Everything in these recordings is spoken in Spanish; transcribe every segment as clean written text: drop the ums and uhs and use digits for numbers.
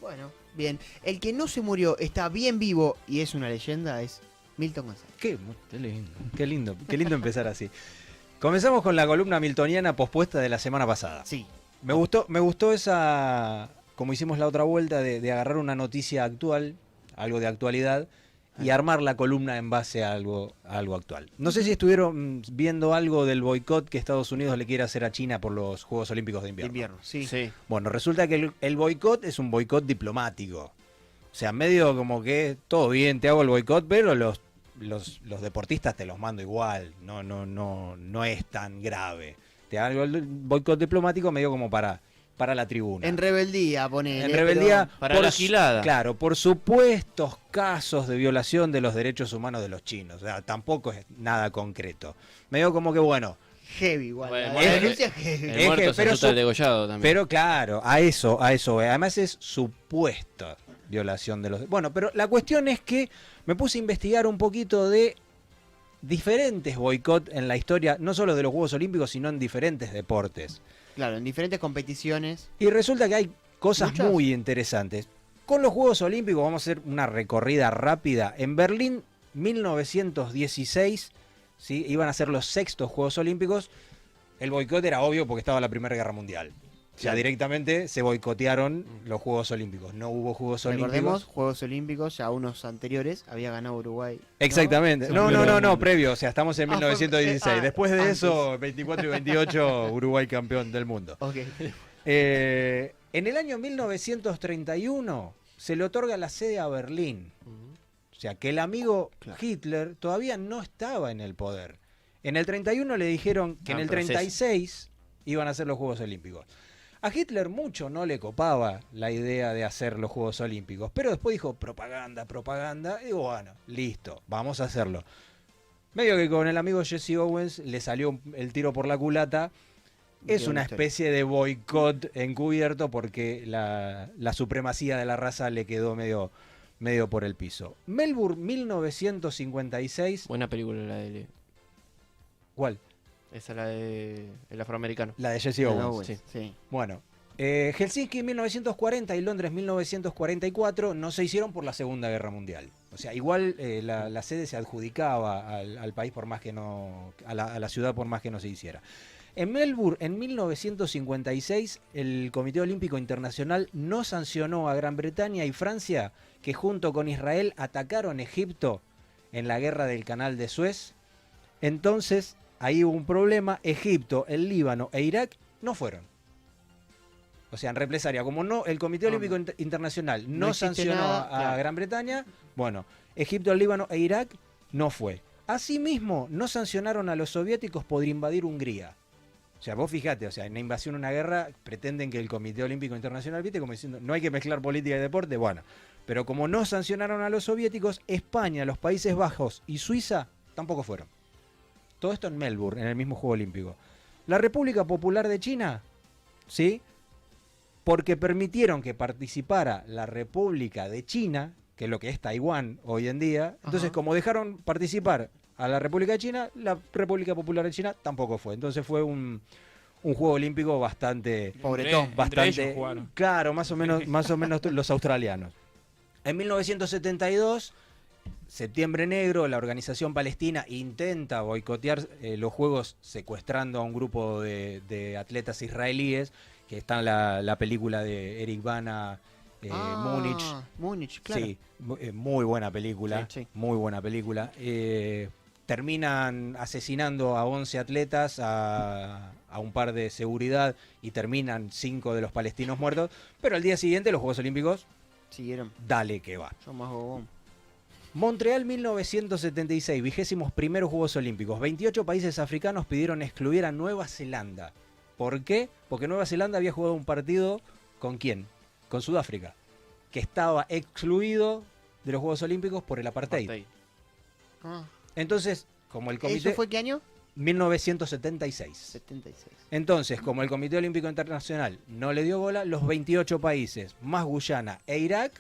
Bueno, bien. El que no se murió, está bien vivo y es una leyenda, es Milton González. Qué lindo empezar así. Comenzamos con la columna miltoniana pospuesta de la semana pasada. Sí. Me gustó esa, como hicimos la otra vuelta, de agarrar una noticia actual, algo de actualidad, y armar la columna en base a algo actual. No sé si estuvieron viendo algo del boicot que Estados Unidos le quiere hacer a China por los Juegos Olímpicos de invierno. Sí. Bueno, resulta que el boicot es un boicot diplomático. O sea, medio como que todo bien, te hago el boicot, pero los deportistas te los mando igual. No es tan grave. Te hago el boicot diplomático medio como para la tribuna. En rebeldía, ponele. En rebeldía, para la gilada. Claro, por supuestos casos de violación de los derechos humanos de los chinos. O sea, tampoco es nada concreto. Medio como que, bueno, Heavy igual. Bueno, la denuncia es heavy. El muerto se asusta el degollado también. pero claro, a eso. Además es supuesta violación de los... Bueno, pero la cuestión es que me puse a investigar un poquito de diferentes boicots en la historia, no solo de los Juegos Olímpicos, sino en diferentes deportes. Claro, en diferentes competiciones. Y resulta que hay cosas ¿Muchas? muy interesantes. Con los Juegos Olímpicos vamos a hacer una recorrida rápida. En Berlín, 1916, ¿sí? Iban a ser los sextos Juegos Olímpicos. El boicot era obvio porque estaba la Primera Guerra Mundial. O sea, directamente se boicotearon los Juegos Olímpicos. No hubo Juegos Recordemos, Olímpicos. Juegos Olímpicos, ya unos anteriores, había ganado Uruguay. Exactamente. No, previo. O sea, estamos en Ah, 1916. Después de antes. eso, 24 y 28, Uruguay campeón del mundo. Ok. En el año 1931 se le otorga la sede a Berlín. O sea, que el amigo Hitler todavía no estaba en el poder. En el 31 le dijeron que en el 36 iban a hacer los Juegos Olímpicos. A Hitler mucho no le copaba la idea de hacer los Juegos Olímpicos, pero después dijo propaganda, y digo, bueno, listo, vamos a hacerlo. Medio que con el amigo Jesse Owens le salió el tiro por la culata. Es una especie de boicot encubierto porque la supremacía de la raza le quedó medio por el piso. Melbourne, 1956. Buena película la de... ¿Cuál? Esa es la de el afroamericano. La de Jesse Owens. Sí. Bueno, Helsinki 1940 y Londres 1944 no se hicieron por la Segunda Guerra Mundial. O sea, igual la sede se adjudicaba al país por más que no, a la ciudad por más que no se hiciera. En Melbourne, en 1956, el Comité Olímpico Internacional no sancionó a Gran Bretaña y Francia, que junto con Israel atacaron Egipto en la guerra del Canal de Suez. Entonces, ahí hubo un problema. Egipto, el Líbano e Irak no fueron. O sea, en represalia, como no, el Comité Olímpico Internacional no sancionó a Gran Bretaña, bueno, Egipto, el Líbano e Irak no fue. Asimismo, no sancionaron a los soviéticos por invadir Hungría. O sea, vos fijate, o sea, en la invasión a una guerra pretenden que el Comité Olímpico Internacional, viste, como diciendo, no hay que mezclar política y deporte, bueno. Pero como no sancionaron a los soviéticos, España, los Países Bajos y Suiza tampoco fueron. Todo esto en Melbourne, en el mismo Juego Olímpico. La República Popular de China, ¿sí? Porque permitieron que participara la República de China, que es lo que es Taiwán hoy en día. Entonces, como dejaron participar a la República de China, la República Popular de China tampoco fue. Entonces fue un Juego Olímpico bastante... Pobretón. Entre ellos claro, más o menos los australianos. En 1972... Septiembre Negro, la organización palestina intenta boicotear los Juegos secuestrando a un grupo de atletas israelíes, que está en la película de Eric Bana, Múnich. Múnich, claro. Sí, muy buena película, Sí. muy buena película. Terminan asesinando a 11 atletas, a un par de seguridad, y terminan 5 de los palestinos muertos, pero al día siguiente los Juegos Olímpicos, Siguieron. dale que va. Son más bobón. Montreal 1976, 21º Juegos Olímpicos. 28 países africanos pidieron excluir a Nueva Zelanda. ¿Por qué? Porque Nueva Zelanda había jugado un partido ¿con quién? Con Sudáfrica, que estaba excluido de los Juegos Olímpicos por el apartheid. Entonces, como el comité... ¿Eso fue qué año? 1976. 76. Entonces, como el Comité Olímpico Internacional no le dio bola, los 28 países, más Guyana e Irak,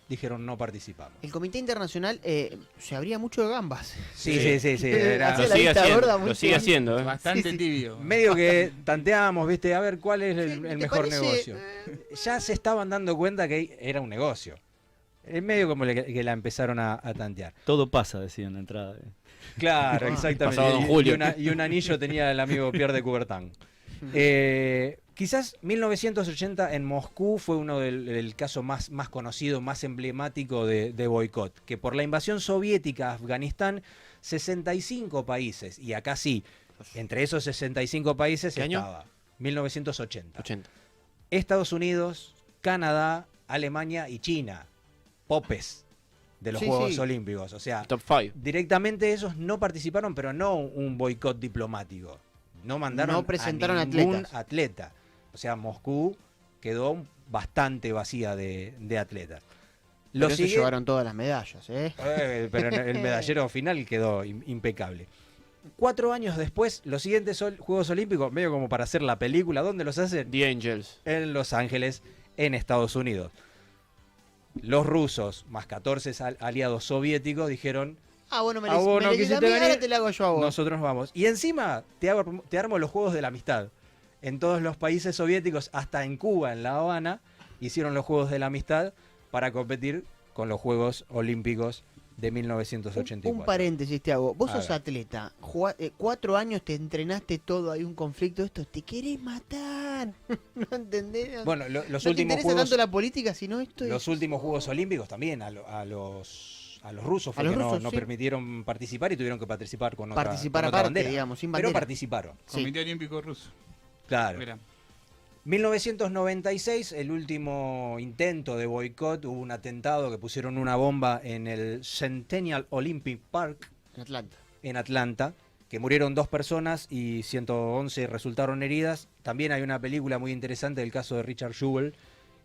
dijeron no participamos. El Comité Internacional se abría mucho de gambas. Sí. Hacía Lo la sigue vista haciendo, gorda muy lo sigue fuerte. haciendo, ¿eh? Bastante Sí. tibio. Medio que tanteamos, ¿viste? A ver cuál es el ¿Te mejor parece? negocio. Ya se estaban dando cuenta que era un negocio. Es medio como que la empezaron a tantear. Todo pasa, decía en la entrada. Claro, Ah, exactamente. pasaba Don Julio. Y un anillo tenía el amigo Pierre de Coubertin. Quizás 1980 en Moscú fue uno del caso más conocido, más emblemático de boicot, que por la invasión soviética a Afganistán, 65 países, y acá sí, entre esos 65 países ¿Qué año? estaba 1980. 80. Estados Unidos, Canadá, Alemania y China, popes de los Sí, Juegos sí. Olímpicos. O sea, Top 5. directamente esos no participaron, pero no un boicot diplomático. No mandaron No presentaron a ningún atletas. atleta. O sea, Moscú quedó bastante vacía de atletas. Pero Lo se sigue- llevaron todas las medallas, ¿eh? pero el medallero final quedó impecable. 4 años después, los siguientes Juegos Olímpicos, medio como para hacer la película, ¿dónde los hacen? The Angels. En Los Ángeles, en Estados Unidos. Los rusos, más 14 aliados soviéticos, dijeron, Ah, bueno, me Ah, vos no le quisiste a mí, ahora venir, te la hago yo a vos. nosotros vamos. Y encima te armo los Juegos de la Amistad. En todos los países soviéticos, hasta en Cuba, en La Habana, hicieron los Juegos de la Amistad para competir con los Juegos Olímpicos de 1984. Un paréntesis te hago. Vos A sos ver. atleta. 4 años te entrenaste todo, hay un conflicto. Esto, te querés matar. ¿No entendés? Bueno, los no te últimos interesa Juegos... tanto la política, sino esto. Los últimos Juegos Olímpicos también a los rusos fue A los que rusos, no sí. permitieron participar y tuvieron que participar con otra, Participar con otra aparte, bandera. digamos, sin Pero bandera. participaron. Sí. Comité Olímpico Ruso. Claro. Mira. 1996, el último intento de boicot, hubo un atentado que pusieron una bomba en el Centennial Olympic Park En Atlanta. en Atlanta, que murieron 2 personas y 111 resultaron heridas. También hay una película muy interesante del caso de Richard Jewell,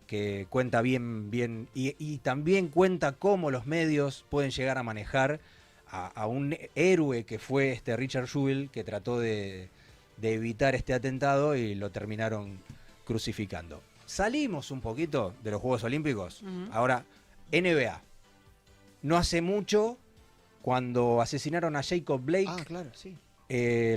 que cuenta bien, y también cuenta cómo los medios pueden llegar a manejar a un héroe que fue Richard Jewell, que trató de evitar este atentado y lo terminaron crucificando. Salimos un poquito de los Juegos Olímpicos. Ujú. Ahora, NBA. No hace mucho, cuando asesinaron a Jacob Blake, Ah, claro, sí.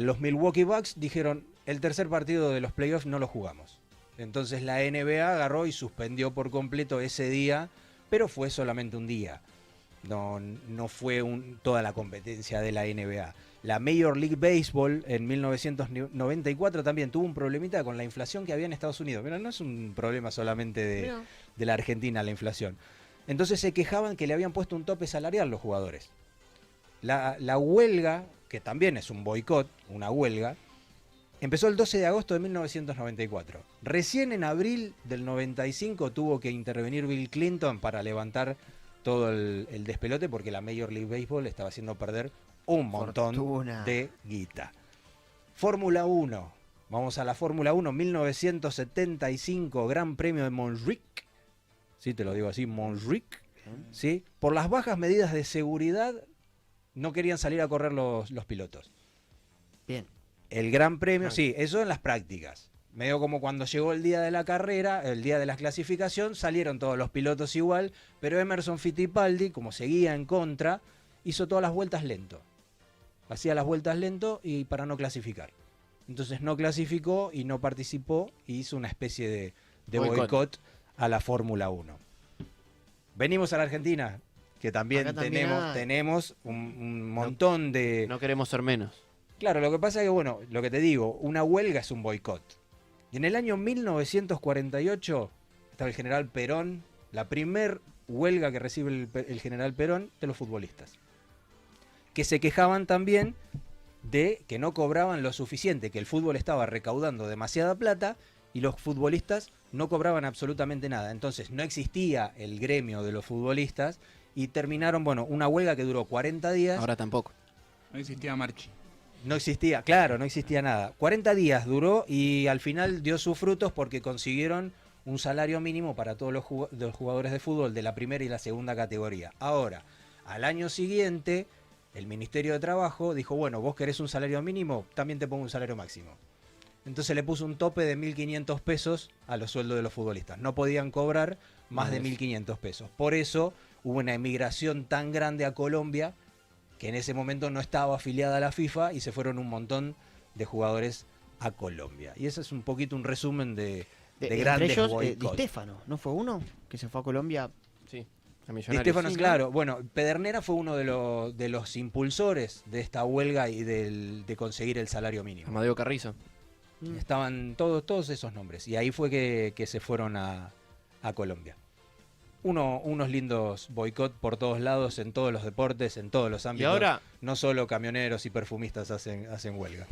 los Milwaukee Bucks dijeron, el tercer partido de los playoffs no lo jugamos. Entonces la NBA agarró y suspendió por completo ese día, pero fue solamente un día. No fue toda la competencia de la NBA. La Major League Baseball en 1994 también tuvo un problemita con la inflación que había en Estados Unidos. Pero no es un problema solamente Mirá. de la Argentina, la inflación. Entonces se quejaban que le habían puesto un tope salarial los jugadores. La huelga, que también es un boicot, una huelga, empezó el 12 de agosto de 1994. Recién en abril del 95 tuvo que intervenir Bill Clinton para levantar todo el despelote porque la Major League Baseball estaba haciendo perder un montón Fortuna. de guita. Fórmula 1. Vamos a la Fórmula 1, 1975, Gran Premio de Montjuic. Sí, te lo digo así, Montjuic. ¿Sí? Por las bajas medidas de seguridad, no querían salir a correr los pilotos. Bien. El Gran Premio, Claro. sí, eso en las prácticas. Medio como cuando llegó el día de la carrera, el día de la clasificación, salieron todos los pilotos igual, pero Emerson Fittipaldi, como seguía en contra, hizo todas las vueltas lento. Hacía las vueltas lento y para no clasificar. Entonces no clasificó y no participó y hizo una especie de boicot a la Fórmula 1. Venimos a la Argentina, que también, Acá también hay. tenemos un montón de... No queremos ser menos. Claro, lo que pasa es que, bueno, lo que te digo, una huelga es un boicot. Y en el año 1948 estaba el general Perón, la primer huelga que recibe el general Perón de los futbolistas. Que se quejaban también de que no cobraban lo suficiente, que el fútbol estaba recaudando demasiada plata y los futbolistas no cobraban absolutamente nada. Entonces no existía el gremio de los futbolistas y terminaron, bueno, una huelga que duró 40 días. Ahora tampoco. No existía Marchi. No existía, claro, no existía nada. 40 días duró y al final dio sus frutos porque consiguieron un salario mínimo para todos los jugadores de fútbol de la primera y la segunda categoría. Ahora, al año siguiente, el Ministerio de Trabajo dijo, bueno, vos querés un salario mínimo, también te pongo un salario máximo. Entonces le puso un tope de 1.500 pesos a los sueldos de los futbolistas. No podían cobrar más de 1.500 pesos. Por eso hubo una emigración tan grande a Colombia que en ese momento no estaba afiliada a la FIFA y se fueron un montón de jugadores a Colombia. Y ese es un poquito un resumen de grandes ellos, boicots. Di Stéfano, ¿no fue uno? Que se fue a Colombia. Sí, a Di Millonarios. Stéfano, Sí, ¿no? claro. Bueno, Pedernera fue uno de los impulsores de esta huelga y de conseguir el salario mínimo. Amadeo Carrizo. Estaban todos esos nombres. Y ahí fue que se fueron a Colombia. Unos lindos boicot por todos lados, en todos los deportes, en todos los ámbitos. Y ahora, No solo camioneros y perfumistas hacen huelga.